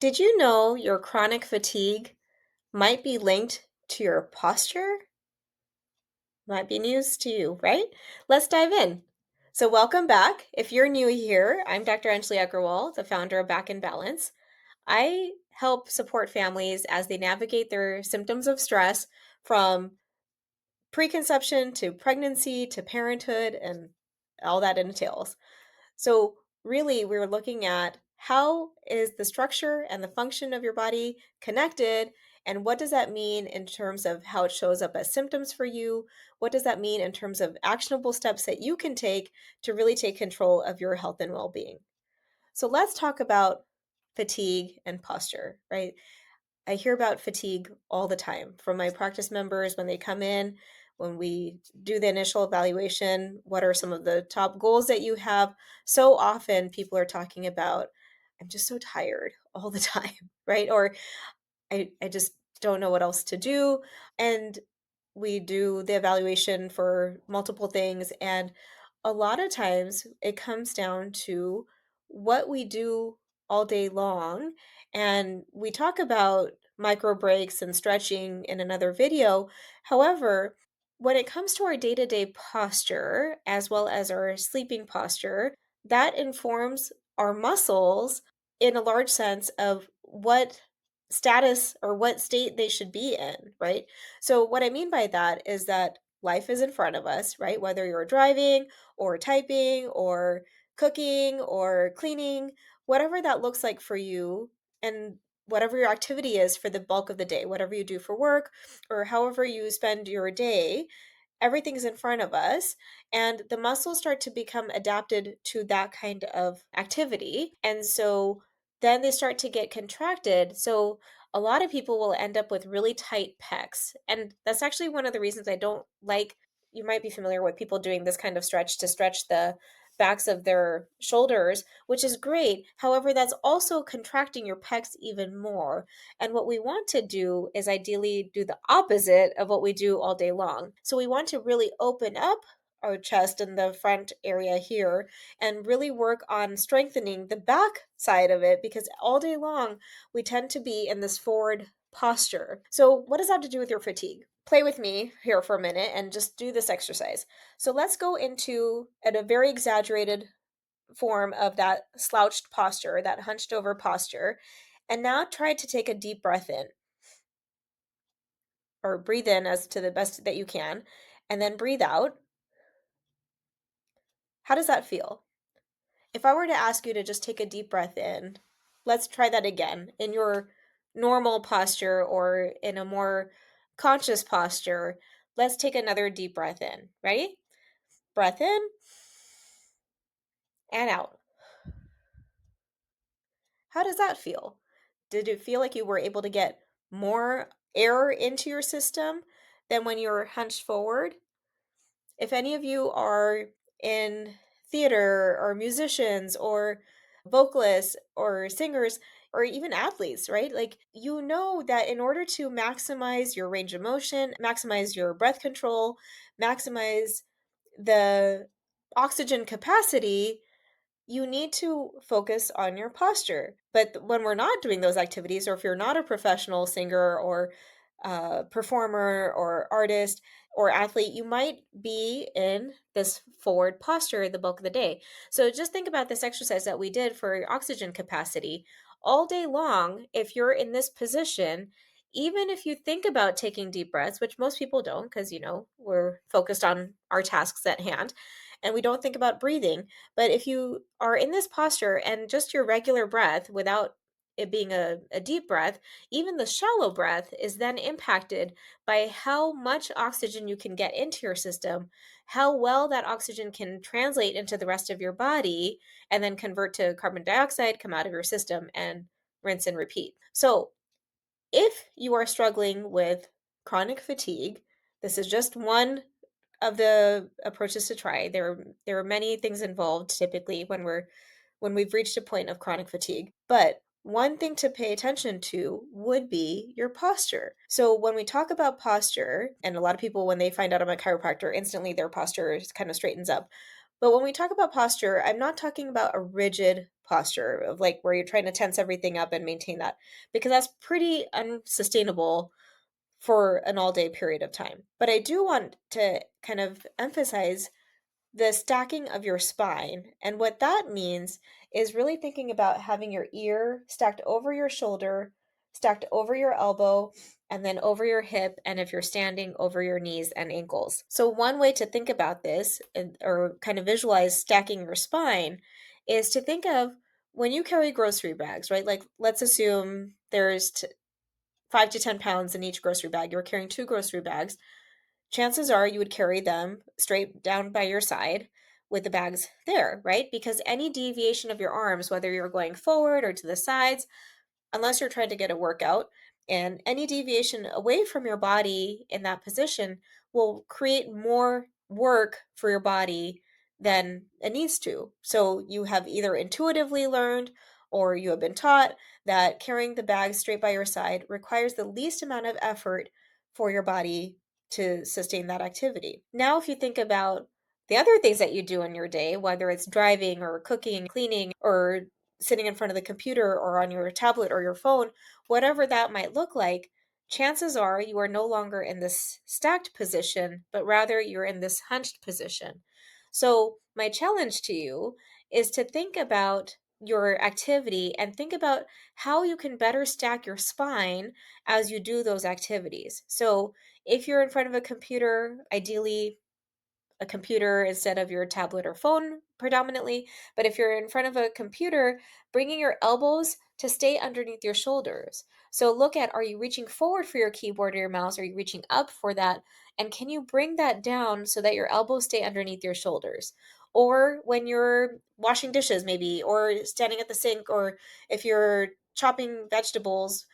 Did you know your chronic fatigue might be linked to your posture? Might be news to you, right? Let's dive in. So, welcome back. If you're new here, I'm Dr. Anjali Agrawal, the founder of Back in Balance. I help support families as they navigate their symptoms of stress from preconception to pregnancy to parenthood and all that entails. So, really, we were looking at how is the structure and the function of your body connected, and what does that mean in terms of how it shows up as symptoms for you? What does that mean in terms of actionable steps that you can take to really take control of your health and well being? So, let's talk about fatigue and posture, right? I hear about fatigue all the time from my practice members when they come in, when we do the initial evaluation. What are some of the top goals that you have? So often people are talking about, I'm just so tired all the time, right? Or I just don't know what else to do. And we do the evaluation for multiple things. And a lot of times it comes down to what we do all day long. And we talk about micro breaks and stretching in another video. However, when it comes to our day to day posture, as well as our sleeping posture, that informs our muscles in a large sense of what status or what state they should be in, right? So, what I mean by that is that life is in front of us, right? Whether you're driving or typing or cooking or cleaning, whatever that looks like for you, and whatever your activity is for the bulk of the day, whatever you do for work or however you spend your day, everything's in front of us, and the muscles start to become adapted to that kind of activity. And so then they start to get contracted. So a lot of people will end up with really tight pecs. And that's actually one of the reasons I don't like, you might be familiar with people doing this kind of stretch to stretch the backs of their shoulders, which is great. However, that's also contracting your pecs even more. And what we want to do is ideally do the opposite of what we do all day long. So we want to really open up our chest and the front area here and really work on strengthening the back side of it, because all day long we tend to be in this forward posture. So, what does that have to do with your fatigue? Play with me here for a minute and just do this exercise. So, let's go into at a very exaggerated form of that slouched posture, that hunched over posture. And now try to take a deep breath in, or breathe in as to the best that you can, and then breathe out. How does that feel? If I were to ask you to just take a deep breath in, let's try that again in your normal posture or in a more conscious posture. Let's take another deep breath in. Ready? Breath in and out. How does that feel? Did it feel like you were able to get more air into your system than when you're hunched forward? If any of you are in theater or musicians or vocalists or singers or even athletes, right? Like, you know that in order to maximize your range of motion, maximize your breath control, maximize the oxygen capacity, you need to focus on your posture. But when we're not doing those activities, or if you're not a professional singer or performer or artist or athlete, you might be in this forward posture the bulk of the day. So just think about this exercise that we did for oxygen capacity. All day long, if you're in this position, even if you think about taking deep breaths, which most people don't because, we're focused on our tasks at hand and we don't think about breathing. But if you are in this posture and just your regular breath without it being a deep breath, even the shallow breath is then impacted by how much oxygen you can get into your system, how well that oxygen can translate into the rest of your body, and then convert to carbon dioxide, come out of your system, and rinse and repeat. So, if you are struggling with chronic fatigue, this is just one of the approaches to try. There are many things involved typically when we've reached a point of chronic fatigue. But one thing to pay attention to would be your posture. So when we talk about posture, and a lot of people when they find out I'm a chiropractor, instantly their posture kind of straightens up. But when we talk about posture, I'm not talking about a rigid posture of like where you're trying to tense everything up and maintain that, because that's pretty unsustainable for an all day period of time. But I do want to kind of emphasize the stacking of your spine. And what that means is really thinking about having your ear stacked over your shoulder, stacked over your elbow, and then over your hip. And if you're standing, over your knees and ankles. So, one way to think about this or kind of visualize stacking your spine is to think of when you carry grocery bags, right? Like, let's assume there's 5 to 10 pounds in each grocery bag. You're carrying two grocery bags. Chances are you would carry them straight down by your side with the bags there, right? Because any deviation of your arms, whether you're going forward or to the sides, unless you're trying to get a workout, and any deviation away from your body in that position will create more work for your body than it needs to. So you have either intuitively learned or you have been taught that carrying the bag straight by your side requires the least amount of effort for your body to sustain that activity. Now, if you think about the other things that you do in your day, whether it's driving or cooking, cleaning, or sitting in front of the computer or on your tablet or your phone, whatever that might look like, chances are you are no longer in this stacked position, but rather you're in this hunched position. So, my challenge to you is to think about your activity and think about how you can better stack your spine as you do those activities. So, if you're in front of a computer, ideally a computer instead of your tablet or phone predominantly. But if you're in front of a computer, bringing your elbows to stay underneath your shoulders. So look at, are you reaching forward for your keyboard or your mouse? Are you reaching up for that? And can you bring that down so that your elbows stay underneath your shoulders? Or when you're washing dishes, maybe, or standing at the sink, or if you're chopping vegetables,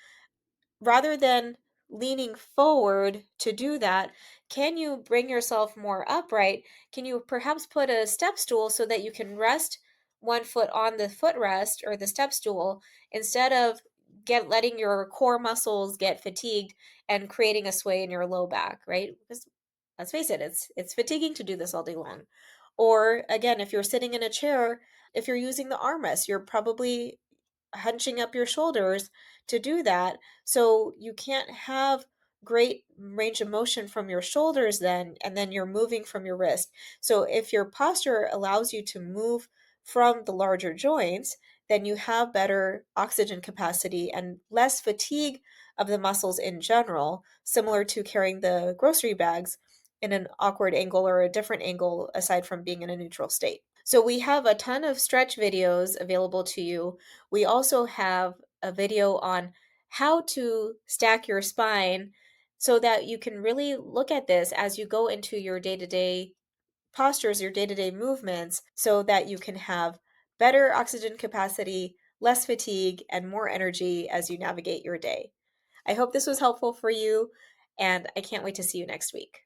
rather than leaning forward to do that, can you bring yourself more upright? Can you perhaps put a step stool so that you can rest one foot on the footrest or the step stool instead of letting your core muscles get fatigued and creating a sway in your low back, right? Because let's face it, it's fatiguing to do this all day long. Or again, if you're sitting in a chair, if you're using the armrest, you're probably hunching up your shoulders to do that. So you can't have great range of motion from your shoulders then, and then you're moving from your wrist. So if your posture allows you to move from the larger joints, then you have better oxygen capacity and less fatigue of the muscles in general, similar to carrying the grocery bags in an awkward angle or a different angle aside from being in a neutral state. So we have a ton of stretch videos available to you. We also have a video on how to stack your spine so that you can really look at this as you go into your day-to-day postures, your day-to-day movements, so that you can have better oxygen capacity, less fatigue, and more energy as you navigate your day. I hope this was helpful for you, and I can't wait to see you next week.